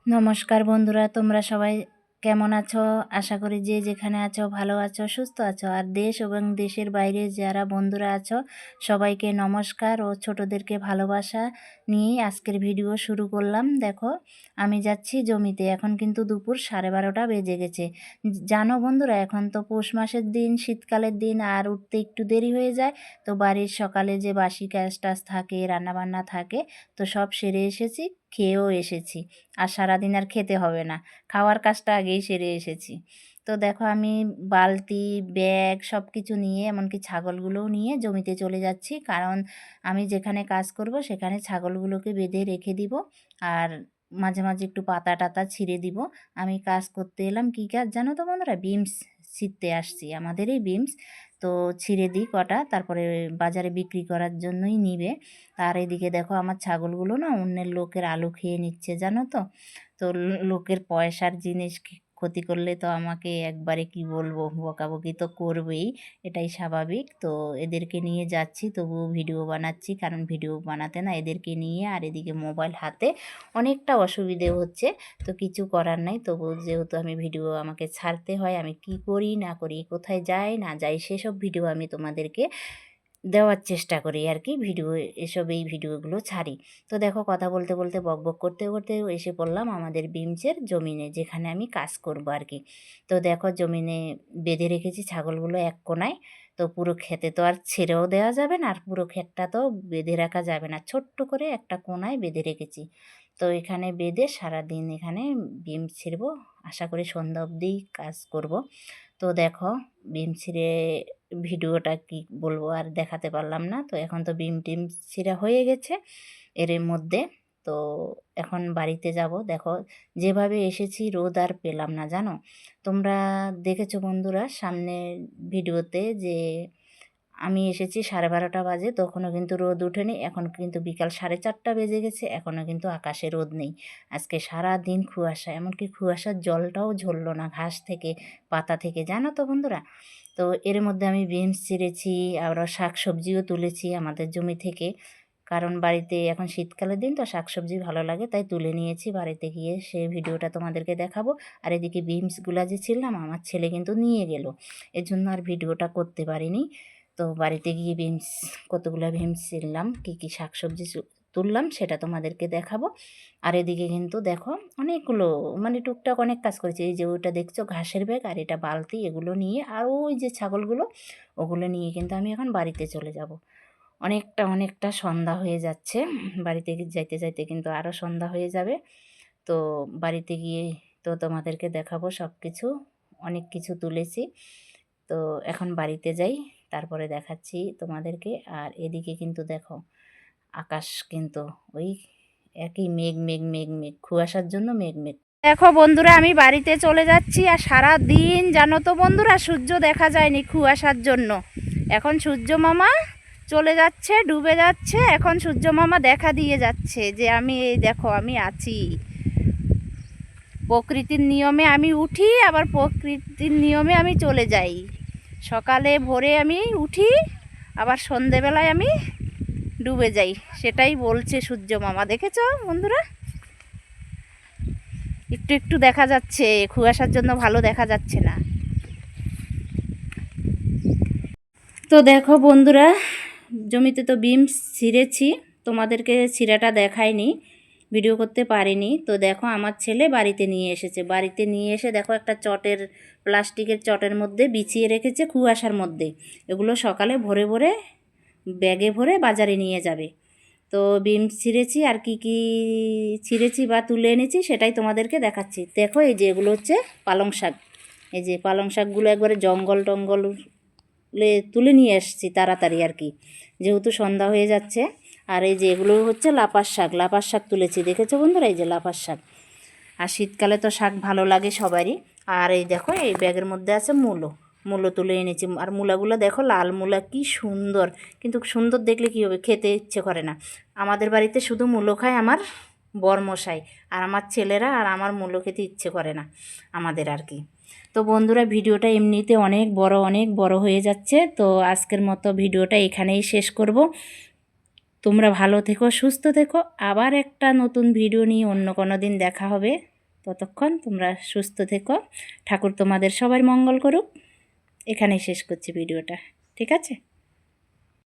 নমস্কার বন্ধুরা, তোমরা সবাই কেমন আছো? আশা করি যে যেখানে আছো ভালো আছো, সুস্থ আছো। আর দেশ এবং দেশের বাইরে যারা বন্ধুরা আছো সবাইকে নমস্কার ও ছোটদেরকে ভালোবাসা নিয়ে আজকের ভিডিও শুরু করলাম। দেখো, আমি যাচ্ছি জমিতে। এখন কিন্তু দুপুর 12:30 বেজে গেছে। জানো বন্ধুরা, এখন তো পৌষ মাসের দিন, শীতকালের দিন, আর উঠতে একটু দেরি হয়ে যায়। তো বাড়ির সকালে যে বাসি কাজ টাজ থাকে, রান্নাবান্না থাকে, তো সব সেরে এসেছি, খেয়েও এসেছি। আর সারাদিন আর খেতে হবে না, খাওয়ার কাজটা আগেই সেরে এসেছি। তো দেখো, আমি বালতি, ব্যাগ সব কিছু নিয়ে, এমনকি ছাগলগুলোও নিয়ে জমিতে চলে যাচ্ছি। কারণ আমি যেখানে কাজ করব সেখানে ছাগলগুলোকে বেঁধে রেখে দিব, আর মাঝে মাঝে একটু পাতা টাতা ছিঁড়ে দিব। আমি কাজ করতে এলাম, কী কাজ জানো তো বন্ধুরা? বিমস ছিঁড়তে আসছি, আমাদেরই বিমস। তো ছিঁড়ে দিই কটা, তারপরে বাজারে বিক্রি করার জন্যই নিবে। আর এদিকে দেখো, আমার ছাগলগুলো না অন্যের লোকের আলু খেয়ে নিচ্ছে, জানো তো। তো লোকের পয়সার জিনিস ক্ষতি করলে তো আমাকে একবারে কি বলবো, বকাবকি তো করবেই, এটাই স্বাভাবিক। তো এদেরকে নিয়ে যাচ্ছি, তবুও ভিডিও বানাচ্ছি, কারণ ভিডিও বানাতে না এদেরকে নিয়ে আর এদিকে মোবাইল হাতে অনেকটা অসুবিধে হচ্ছে। তো কিছু করার নাই, তবু যেহেতু আমি ভিডিও আমাকে ছাড়তে হয়, আমি কি করি না করি, কোথায় যাই না যাই, সেসব ভিডিও আমি তোমাদেরকে দেওয়ার চেষ্টা করি আর কি। এই ভিডিওগুলো ছাড়ি। তো দেখো, কথা বলতে বলতে বকবক করতে করতে এসে পড়লাম আমাদের বিমসের জমিনে, যেখানে আমি কাজ করব আর কি। তো দেখো, জমিনে বেঁধে রেখেছি ছাগলগুলো এক কোনায়। তো পুরো ক্ষেতে তো আর ছেড়েও দেওয়া যাবে না, আর পুরো ক্ষেতটা তো বেঁধে রাখা যাবে না, ছোট্ট করে একটা কোনায় বেঁধে রেখেছি। তো এখানে বেঁধে সারাদিন এখানে বিম ছিঁড়বো, আশা করি সন্ধ্যা অবধি কাজ করব। তো দেখো, বিম ছিঁড়ে ভিডিওটা কি বলবো, আর দেখাতে পারলাম না। তো এখন তো বিম টিম ছিঁড়া হয়ে গেছে এর মধ্যে। তো এখন বাড়িতে যাব। দেখো, যেভাবে এসেছি রোদ আর পেলাম না, জানো। তোমরা দেখেছো বন্ধুরা সামনে ভিডিওতে যে আমি এসেছি 12:30 বাজে, তখনও কিন্তু রোদ ওঠেনি। এখন কিন্তু বিকাল 4:30 বেজে গেছে, এখনও কিন্তু আকাশে রোদ নেই। আজকে সারা দিন কুয়াশা, এমনকি কুয়াশার জলটাও ঝরলো না ঘাস থেকে, পাতা থেকে, জানো তো বন্ধুরা। তো এর মধ্যে আমি বিনস ছিঁড়েছি, আবার শাক সবজিও তুলেছি আমাদের জমি থেকে। কারণ বাড়িতে এখন শীতকালের দিন তো শাকসবজি ভালো লাগে, তাই তুলে নিয়েছি। বাড়িতে গিয়ে সেই ভিডিওটা তোমাদেরকে দেখাবো। আর এদিকে বিনসগুলা যে ছিললাম, আমার ছেলে কিন্তু নিয়ে গেল, এর জন্য আর ভিডিওটা করতে পারিনি। তো বাড়িতে গিয়ে বিনস, কতগুলো বিনস ছিললাম, কী কী শাকসবজি তুললাম সেটা তোমাদেরকে দেখাবো। আর এদিকে কিন্তু দেখো, অনেকগুলো মানে টুকটাক অনেক কাজ করেছি। এই যে ওটা দেখছো ঘাসের ব্যাগ, আর এটা বালতি, এগুলো নিয়ে, আর ওই যে ছাগলগুলো, ওগুলো নিয়ে কিন্তু আমি এখন বাড়িতে চলে যাব। অনেকটা সন্ধ্যা হয়ে যাচ্ছে, বাড়িতে যাইতে যাইতে কিন্তু আরও সন্ধ্যা হয়ে যাবে। তো বাড়িতে গিয়ে তো তোমাদেরকে দেখাবো সব কিছু, অনেক কিছু তুলেছি। তো এখন বাড়িতে যাই, তারপরে দেখাচ্ছি তোমাদেরকে। আর এদিকে কিন্তু দেখো, আকাশ কিন্তু ওই একই মেঘ মেঘ মেঘ মেঘ, কুয়াশার জন্য মেঘ মেঘ। দেখো বন্ধুরা, আমি বাড়িতে চলে যাচ্ছি। আর সারা দিন জানো তো বন্ধুরা, সূর্য দেখা যায়নি কুয়াশার জন্য। এখন সূর্য মামা চলে যাচ্ছে, ডুবে যাচ্ছে। এখন সূর্য মামা দেখা দিয়ে যাচ্ছে যে আমি, এই দেখো আমি আছি। প্রকৃতির নিয়মে আমি উঠি, আবার প্রকৃতির নিয়মে আমি চলে যাই। সকালে ভোরে আমি উঠি, আবার সন্ধেবেলায় আমি ডুবে যাই। সেটাই বলছে সূর্য মামা, দেখেছো বন্ধুরা? একটু একটু দেখা যাচ্ছে, কুয়াশার জন্য ভালো দেখা যাচ্ছে না। তো দেখো বন্ধুরা, জমিতে তো বিম ছিঁড়েছি, তোমাদেরকে ছিঁড়াটা দেখায়নি, ভিডিও করতে পারিনি। তো দেখো, আমার ছেলে বাড়িতে নিয়ে এসেছে। বাড়িতে নিয়ে এসে দেখো, একটা প্লাস্টিকের চটের মধ্যে বিছিয়ে রেখেছে কুয়াশার মধ্যে। এগুলো সকালে ভোরে ভোরে ব্যাগে ভরে বাজারে নিয়ে যাবে। তো বিম ছিঁড়েছি, আর কি কি ছিঁড়েছি বা তুলে এনেছি সেটাই তোমাদেরকে দেখাচ্ছি। দেখো, এই যে এগুলো হচ্ছে পালং শাক। এই যে পালং শাকগুলো একবারে জঙ্গল টঙ্গল তুলে নিয়ে এসেছি তাড়াতাড়ি আর কি, যেহেতু সন্ধ্যা হয়ে যাচ্ছে। আর এই যে এগুলো হচ্ছে লাপার শাক তুলেছি, দেখেছো বন্ধুরা? এই যে লাপার শাক। আর শীতকালে তো শাক ভালো লাগে সবারই। আর এই দেখো, এই ব্যাগের মধ্যে আছে মূলো তুলে এনেছি। আর মূলাগুলো দেখো, লাল মূলা, কি সুন্দর। কিন্তু সুন্দর দেখলে কী হবে, খেতে ইচ্ছে করে না। আমাদের বাড়িতে শুধু মূলো খায় আমার বরমশাই, আর আমার ছেলেরা, আর আমার মূলো খেতে ইচ্ছে করে না আমাদের আর কি। তো বন্ধুরা, ভিডিওটা এমনিতে অনেক বড় হয়ে যাচ্ছে। তো আজকের মতো ভিডিওটা এখানেই শেষ করব। তোমরা ভালো থেকো, সুস্থ থেকো। আবার একটা নতুন ভিডিও নিয়ে অন্য কোনো দিন দেখা হবে। ততক্ষণ তোমরা সুস্থ থেকো, ঠাকুর তোমাদের সবার মঙ্গল করুক। এখানেই শেষ করছি ভিডিওটা, ঠিক আছে।